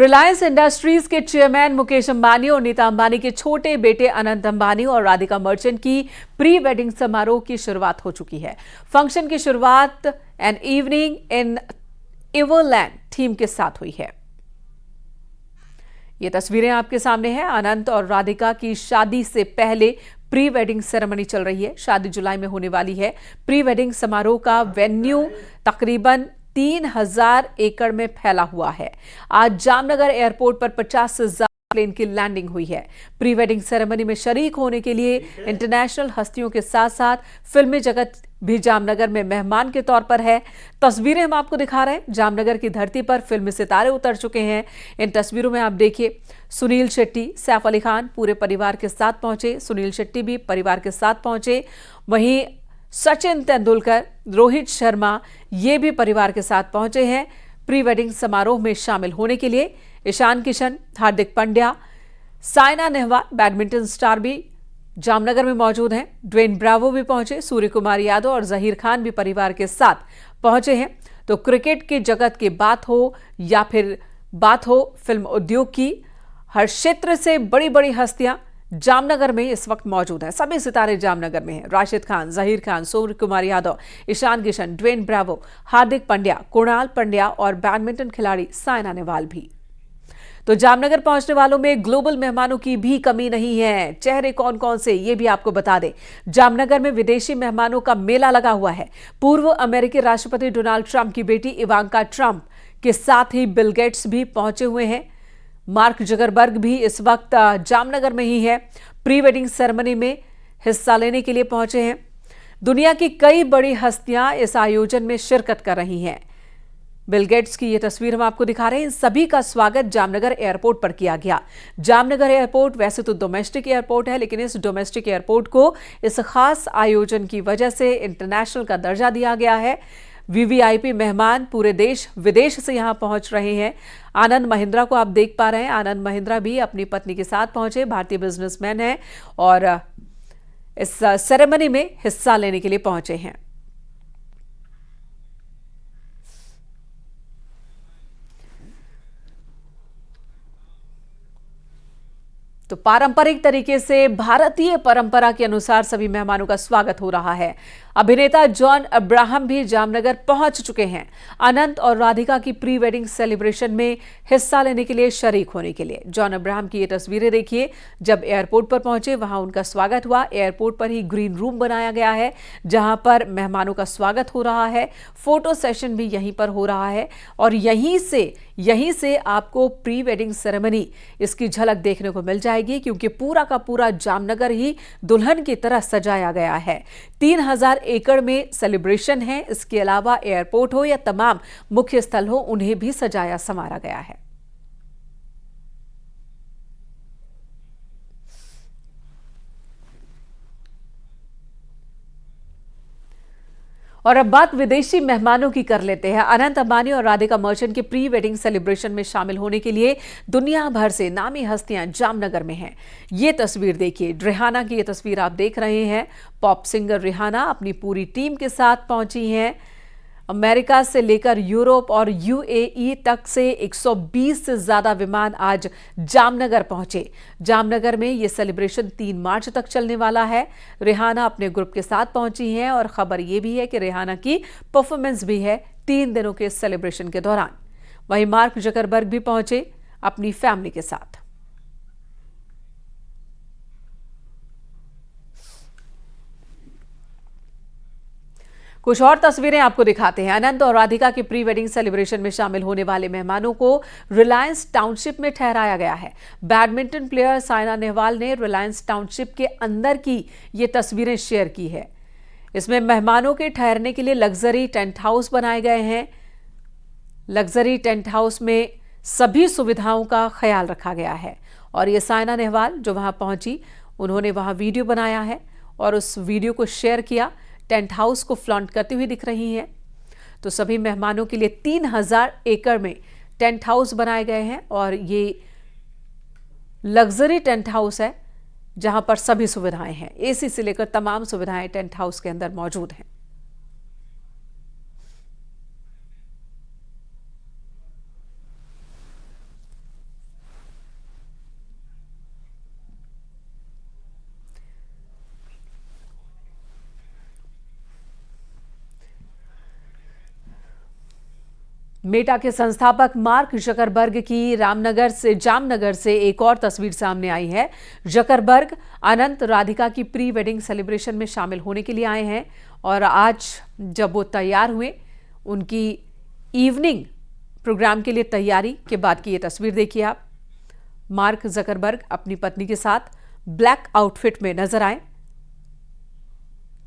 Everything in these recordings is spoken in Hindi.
रिलायंस इंडस्ट्रीज के चेयरमैन मुकेश अंबानी और नीता अंबानी के छोटे बेटे अनंत अंबानी और राधिका मर्चेंट की प्री वेडिंग समारोह की शुरुआत हो चुकी है। फंक्शन की शुरुआत an evening in Everland theme के साथ हुई है। ये तस्वीरें आपके सामने हैं। अनंत और राधिका की शादी से पहले प्री वेडिंग सेरेमनी चल रही है। शादी जुलाई में होने वाली है। प्री वेडिंग समारोह का वेन्यू तकरीबन 3000 एकड़ में फैला हुआ है। आज जामनगर एयरपोर्ट पर 50 से ज्यादा प्लेन की लैंडिंग हुई है। प्री वेडिंग सेरेमनी में शरीक होने के लिए इंटरनेशनल हस्तियों के साथ साथ फिल्मी जगत भी जामनगर में मेहमान के तौर पर है। तस्वीरें हम आपको दिखा रहे हैं। जामनगर की धरती पर फिल्मी सितारे उतर चुके हैं। इन तस्वीरों में आप देखिए, सुनील शेट्टी, सैफ अली खान पूरे परिवार के साथ पहुंचे। सुनील शेट्टी भी परिवार के साथ पहुंचे। वहीं सचिन तेंदुलकर, रोहित शर्मा ये भी परिवार के साथ पहुंचे हैं प्री वेडिंग समारोह में शामिल होने के लिए। ईशान किशन, हार्दिक पांड्या, साइना नेहवाल बैडमिंटन स्टार भी जामनगर में मौजूद हैं। ड्वेन ब्रावो भी पहुंचे। सूर्य कुमार यादव और जहीर खान भी परिवार के साथ पहुंचे हैं। तो क्रिकेट की जगत की बात हो या फिर बात हो फिल्म उद्योग की, हर क्षेत्र से बड़ी बड़ी हस्तियां जामनगर में इस वक्त मौजूद हैं। सभी सितारे जामनगर में हैं। राशिद खान, जहीर खान, सूर्य कुमार यादव, ईशान किशन, ड्वेन ब्रावो, हार्दिक पांड्या, कुणाल पांड्या और बैडमिंटन खिलाड़ी साइना नेहवाल भी। तो जामनगर पहुंचने वालों में ग्लोबल मेहमानों की भी कमी नहीं है। चेहरे कौन कौन से ये भी आपको बता दें। जामनगर में विदेशी मेहमानों का मेला लगा हुआ है। पूर्व अमेरिकी राष्ट्रपति डोनाल्ड ट्रंप की बेटी इवांका ट्रंप के साथ ही बिल गेट्स भी पहुंचे हुए हैं। मार्क जकरबर्ग भी इस वक्त जामनगर में ही है। प्री वेडिंग सेरेमनी में हिस्सा लेने के लिए पहुंचे हैं। दुनिया की कई बड़ी हस्तियां इस आयोजन में शिरकत कर रही हैं। बिल गेट्स की ये तस्वीर हम आपको दिखा रहे हैं। इन सभी का स्वागत जामनगर एयरपोर्ट पर किया गया। जामनगर एयरपोर्ट वैसे तो डोमेस्टिक एयरपोर्ट है, लेकिन इस डोमेस्टिक एयरपोर्ट को इस खास आयोजन की वजह से इंटरनेशनल का दर्जा दिया गया है। वीवीआईपी मेहमान पूरे देश विदेश से यहां पहुंच रहे हैं। आनंद महिंद्रा को आप देख पा रहे हैं। आनंद महिंद्रा भी अपनी पत्नी के साथ पहुंचे। भारतीय बिजनेसमैन हैं और इस सेरेमनी में हिस्सा लेने के लिए पहुंचे हैं। तो पारंपरिक तरीके से भारतीय परंपरा के अनुसार सभी मेहमानों का स्वागत हो रहा है। अभिनेता जॉन अब्राहम भी जामनगर पहुंच चुके हैं अनंत और राधिका की प्री वेडिंग सेलिब्रेशन में हिस्सा लेने के लिए, शरीक होने के लिए। जॉन अब्राहम की ये तस्वीरें देखिए। जब एयरपोर्ट पर पहुंचे वहां उनका स्वागत हुआ। एयरपोर्ट पर ही ग्रीन रूम बनाया गया है जहां पर मेहमानों का स्वागत हो रहा है। फोटो सेशन भी यहीं पर हो रहा है और यहीं से आपको प्री वेडिंग सेरेमनी इसकी झलक देखने को मिल जाएगी, क्योंकि पूरा का पूरा जामनगर ही दुल्हन की तरह सजाया गया है। 3000 एकड़ में सेलिब्रेशन है। इसके अलावा एयरपोर्ट हो या तमाम मुख्य स्थल हो, उन्हें भी सजाया संवारा गया है। और अब बात विदेशी मेहमानों की कर लेते हैं। अनंत अंबानी और राधिका मर्चेंट के प्री वेडिंग सेलिब्रेशन में शामिल होने के लिए दुनिया भर से नामी हस्तियां जामनगर में हैं। ये तस्वीर देखिए। रिहाना की ये तस्वीर आप देख रहे हैं। पॉप सिंगर रिहाना अपनी पूरी टीम के साथ पहुंची हैं। अमेरिका से लेकर यूरोप और यूएई तक से 120 से ज्यादा विमान आज जामनगर पहुंचे। जामनगर में यह सेलिब्रेशन 3 मार्च तक चलने वाला है। रिहाना अपने ग्रुप के साथ पहुंची हैं और खबर यह भी है कि रिहाना की परफॉर्मेंस भी है 3 दिनों के सेलिब्रेशन के दौरान। वहीं मार्क जकरबर्ग भी पहुंचे अपनी फैमिली के साथ। कुछ और तस्वीरें आपको दिखाते हैं। अनंत और राधिका की प्री वेडिंग सेलिब्रेशन में शामिल होने वाले मेहमानों को रिलायंस टाउनशिप में ठहराया गया है। बैडमिंटन प्लेयर साइना नेहवाल ने रिलायंस टाउनशिप के अंदर की ये तस्वीरें शेयर की है। इसमें मेहमानों के ठहरने के लिए लग्जरी टेंट हाउस बनाए गए हैं। लग्जरी टेंट हाउस में सभी सुविधाओं का ख्याल रखा गया है। और ये साइना नेहवाल जो वहां पहुंची, उन्होंने वहां वीडियो बनाया है और उस वीडियो को शेयर किया। टेंट हाउस को फ्लॉन्ट करती हुई दिख रही हैं। तो सभी मेहमानों के लिए 3000 एकड़ में टेंट हाउस बनाए गए हैं और ये लग्जरी टेंट हाउस है जहां पर सभी सुविधाएं हैं। एसी से लेकर तमाम सुविधाएं टेंट हाउस के अंदर मौजूद हैं। मेटा के संस्थापक मार्क जकरबर्ग की जामनगर से एक और तस्वीर सामने आई है। जकरबर्ग अनंत राधिका की प्री वेडिंग सेलिब्रेशन में शामिल होने के लिए आए हैं और आज जब वो तैयार हुए, उनकी इवनिंग प्रोग्राम के लिए तैयारी के बाद की ये तस्वीर देखिए आप। मार्क जकरबर्ग अपनी पत्नी के साथ ब्लैक आउटफिट में नजर आए।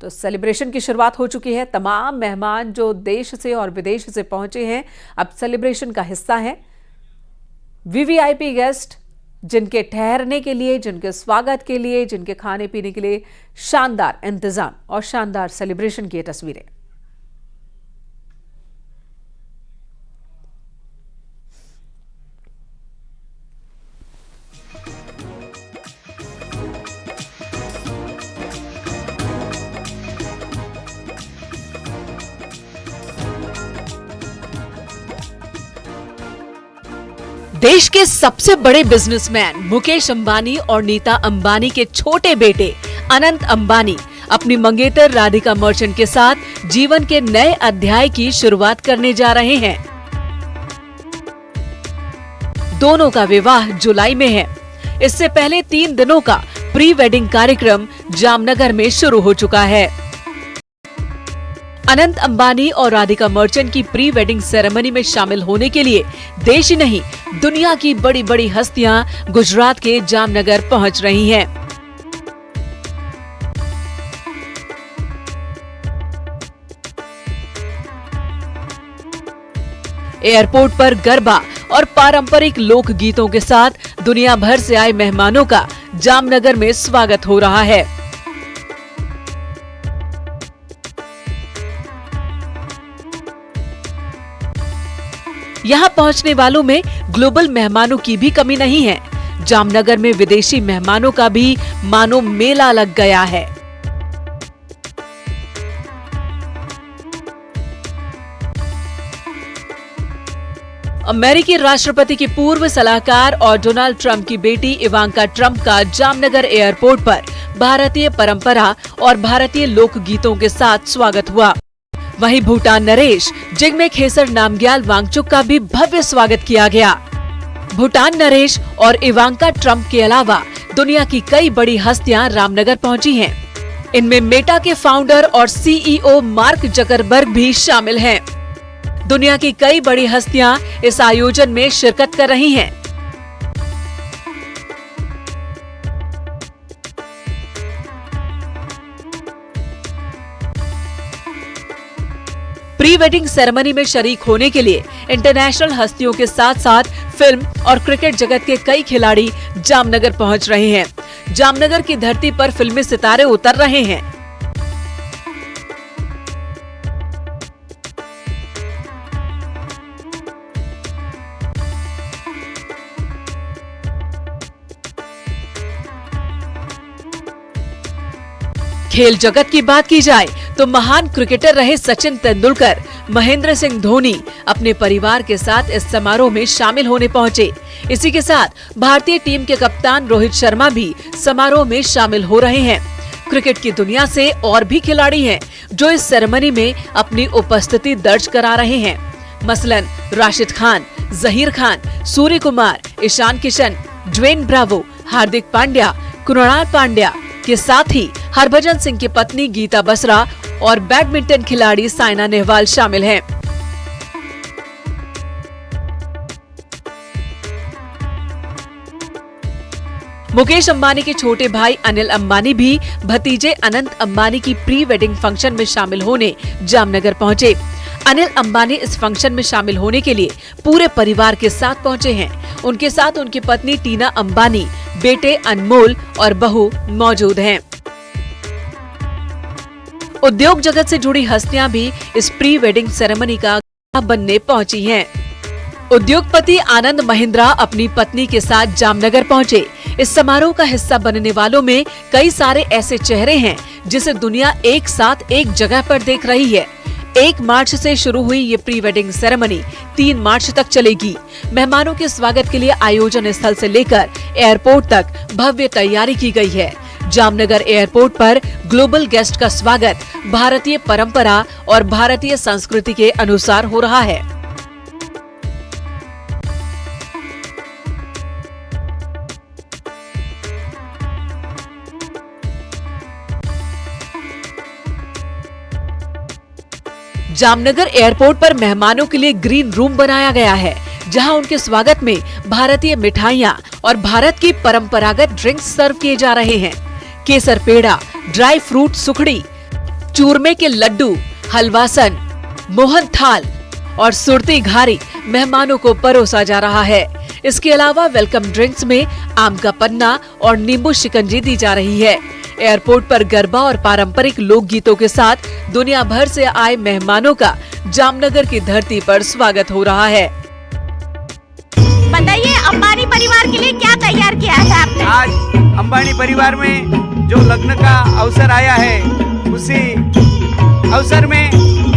तो सेलिब्रेशन की शुरुआत हो चुकी है। तमाम मेहमान जो देश से और विदेश से पहुंचे हैं अब सेलिब्रेशन का हिस्सा हैं। वीवीआईपी गेस्ट जिनके ठहरने के लिए, जिनके स्वागत के लिए, जिनके खाने पीने के लिए शानदार इंतजाम और शानदार सेलिब्रेशन की तस्वीरें। देश के सबसे बड़े बिजनेसमैन मुकेश अंबानी और नीता अंबानी के छोटे बेटे अनंत अंबानी अपनी मंगेतर राधिका मर्चेंट के साथ जीवन के नए अध्याय की शुरुआत करने जा रहे हैं। दोनों का विवाह जुलाई में है। इससे पहले 3 दिनों का प्री वेडिंग कार्यक्रम जामनगर में शुरू हो चुका है। अनंत अंबानी और राधिका मर्चेंट की प्री वेडिंग सेरेमनी में शामिल होने के लिए देश ही नहीं, दुनिया की बड़ी बड़ी हस्तियां गुजरात के जामनगर पहुंच रही हैं। एयरपोर्ट पर गरबा और पारंपरिक लोक गीतों के साथ दुनिया भर से आए मेहमानों का जामनगर में स्वागत हो रहा है। यहाँ पहुँचने वालों में ग्लोबल मेहमानों की भी कमी नहीं है। जामनगर में विदेशी मेहमानों का भी मानो मेला लग गया है। अमेरिकी राष्ट्रपति की पूर्व सलाहकार और डोनाल्ड ट्रंप की बेटी इवांका ट्रंप का जामनगर एयरपोर्ट पर भारतीय परंपरा और भारतीय लोक गीतों के साथ स्वागत हुआ। वहीं भूटान नरेश जिग्मे खेसर नामग्याल वांगचुक का भी भव्य स्वागत किया गया। भूटान नरेश और इवांका ट्रंप के अलावा दुनिया की कई बड़ी हस्तियां रामनगर पहुंची हैं। इनमें मेटा के फाउंडर और सीईओ मार्क जकरबर्ग भी शामिल हैं। दुनिया की कई बड़ी हस्तियां इस आयोजन में शिरकत कर रही हैं। प्री वेडिंग सेरेमनी में शरीक होने के लिए इंटरनेशनल हस्तियों के साथ साथ फिल्म और क्रिकेट जगत के कई खिलाड़ी जामनगर पहुंच रहे हैं। जामनगर की धरती पर फिल्मी सितारे उतर रहे हैं। खेल जगत की बात की जाए तो महान क्रिकेटर रहे सचिन तेंदुलकर, महेंद्र सिंह धोनी अपने परिवार के साथ इस समारोह में शामिल होने पहुंचे। इसी के साथ भारतीय टीम के कप्तान रोहित शर्मा भी समारोह में शामिल हो रहे हैं। क्रिकेट की दुनिया से और भी खिलाड़ी हैं जो इस सेरेमनी में अपनी उपस्थिति दर्ज करा रहे हैं। मसलन राशिद खान, जहीर खान, सूर्य कुमार, ईशान किशन, ड्वेन ब्रावो, हार्दिक पांड्या, कृणाल पांड्या के साथ ही हरभजन सिंह की पत्नी गीता बसरा और बैडमिंटन खिलाड़ी साइना नेहवाल शामिल हैं। मुकेश अंबानी के छोटे भाई अनिल अंबानी भी भतीजे अनंत अंबानी की प्री वेडिंग फंक्शन में शामिल होने जामनगर पहुंचे। अनिल अंबानी इस फंक्शन में शामिल होने के लिए पूरे परिवार के साथ पहुंचे हैं। उनके साथ उनकी पत्नी टीना अंबानी, बेटे अनमोल और बहू मौजूद हैं। उद्योग जगत से जुड़ी हस्तियां भी इस प्री वेडिंग सेरेमनी का बनने पहुंची हैं। उद्योगपति आनंद महिंद्रा अपनी पत्नी के साथ जामनगर पहुंचे। इस समारोह का हिस्सा बनने वालों में कई सारे ऐसे चेहरे हैं जिसे दुनिया एक साथ एक जगह पर देख रही है। 1 मार्च से शुरू हुई ये प्री वेडिंग सेरेमनी 3 मार्च तक चलेगी। मेहमानों के स्वागत के लिए आयोजन स्थल से लेकर एयरपोर्ट तक भव्य तैयारी की गई है। जामनगर एयरपोर्ट पर ग्लोबल गेस्ट का स्वागत भारतीय परंपरा और भारतीय संस्कृति के अनुसार हो रहा है। जामनगर एयरपोर्ट पर मेहमानों के लिए ग्रीन रूम बनाया गया है, जहां उनके स्वागत में भारतीय मिठाइयां और भारत की परंपरागत ड्रिंक्स सर्व किए जा रहे हैं। केसर पेड़ा, ड्राई फ्रूट सुखड़ी, चूरमे के लड्डू, हलवासन, मोहन थाल और सुरती घारी मेहमानों को परोसा जा रहा है। इसके अलावा वेलकम ड्रिंक्स में आम का पन्ना और नींबू शिकंजी दी जा रही है। एयरपोर्ट पर गरबा और पारंपरिक लोकगीतों के साथ दुनिया भर से आए मेहमानों का जामनगर की धरती पर स्वागत हो रहा है। बताइए, अंबानी परिवार के लिए क्या तैयार किया है आपने? आज अंबानी परिवार में जो लग्न का अवसर आया है, उसी अवसर में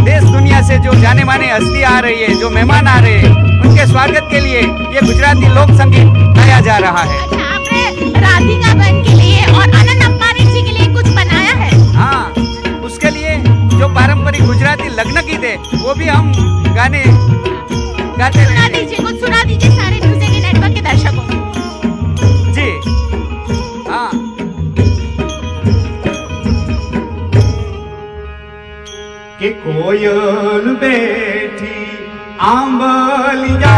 देश दुनिया से जो जाने माने हस्ती आ रही है, जो मेहमान आ रहे हैं, उनके स्वागत के लिए ये गुजराती लोक संगीत गाया जा रहा है। अच्छा, आपने राधिका बहन के लिए और अनंत अंबानी जी के लिए कुछ बनाया है? हाँ, उसके लिए जो पारंपरिक गुजराती लग्न गीत है वो भी हम गाने गाते सुना हैं। दीजिए, कुछ सुना दीजिए सारे म्यूजिक नेटवर्क के दर्शकों को। जी हाँ। कि कोयल बैठी आंबलिया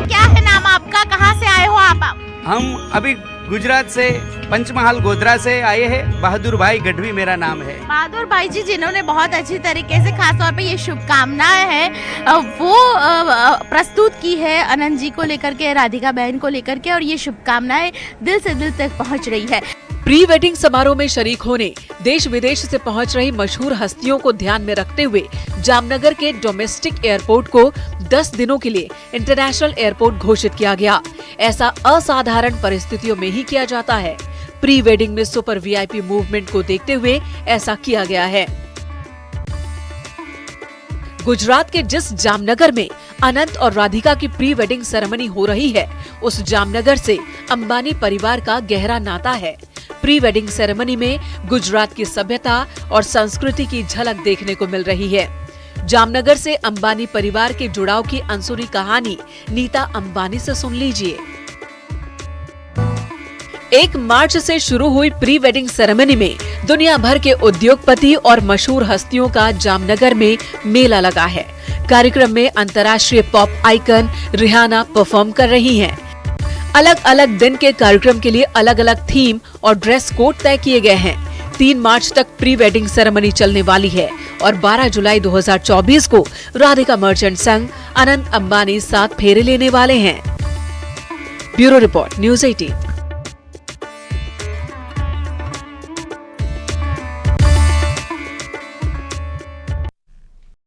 क्या है नाम आपका, कहाँ से आए हो आप? हम अभी गुजरात से पंचमहाल गोधरा से आए हैं। बहादुर भाई गढ़वी मेरा नाम है। बहादुर भाई जी, जिन्होंने बहुत अच्छी तरीके से खास तौर पे ये शुभकामनाएं हैं वो प्रस्तुत की है अनंत जी को लेकर के, राधिका बहन को लेकर के, और ये शुभकामनाएं दिल से दिल तक पहुंच रही है। प्री वेडिंग समारोह में शरीक होने देश विदेश से पहुंच रही मशहूर हस्तियों को ध्यान में रखते हुए जामनगर के डोमेस्टिक एयरपोर्ट को 10 दिनों के लिए इंटरनेशनल एयरपोर्ट घोषित किया गया। ऐसा असाधारण परिस्थितियों में ही किया जाता है। प्री वेडिंग में सुपर वीआईपी मूवमेंट को देखते हुए ऐसा किया गया है। गुजरात के जिस जामनगर में अनंत और राधिका की प्री वेडिंग सेरेमनी हो रही है, उस जामनगर से अंबानी परिवार का गहरा नाता है। प्री वेडिंग सेरेमनी में गुजरात की सभ्यता और संस्कृति की झलक देखने को मिल रही है। जामनगर से अंबानी परिवार के जुड़ाव की अनसुनी कहानी नीता अंबानी से सुन लीजिए। 1 मार्च से शुरू हुई प्री वेडिंग सेरेमनी में दुनिया भर के उद्योगपति और मशहूर हस्तियों का जामनगर में मेला लगा है। कार्यक्रम में अंतर्राष्ट्रीय पॉप आइकन रिहाना परफॉर्म कर रही हैं। अलग अलग दिन के कार्यक्रम के लिए अलग अलग थीम और ड्रेस कोड तय किए गए हैं। 3 मार्च तक प्री वेडिंग सेरेमनी चलने वाली है और 12 जुलाई 2024 को राधिका मर्चेंट संग अनंत अंबानी साथ फेरे लेने वाले हैं। Bureau report, news 18।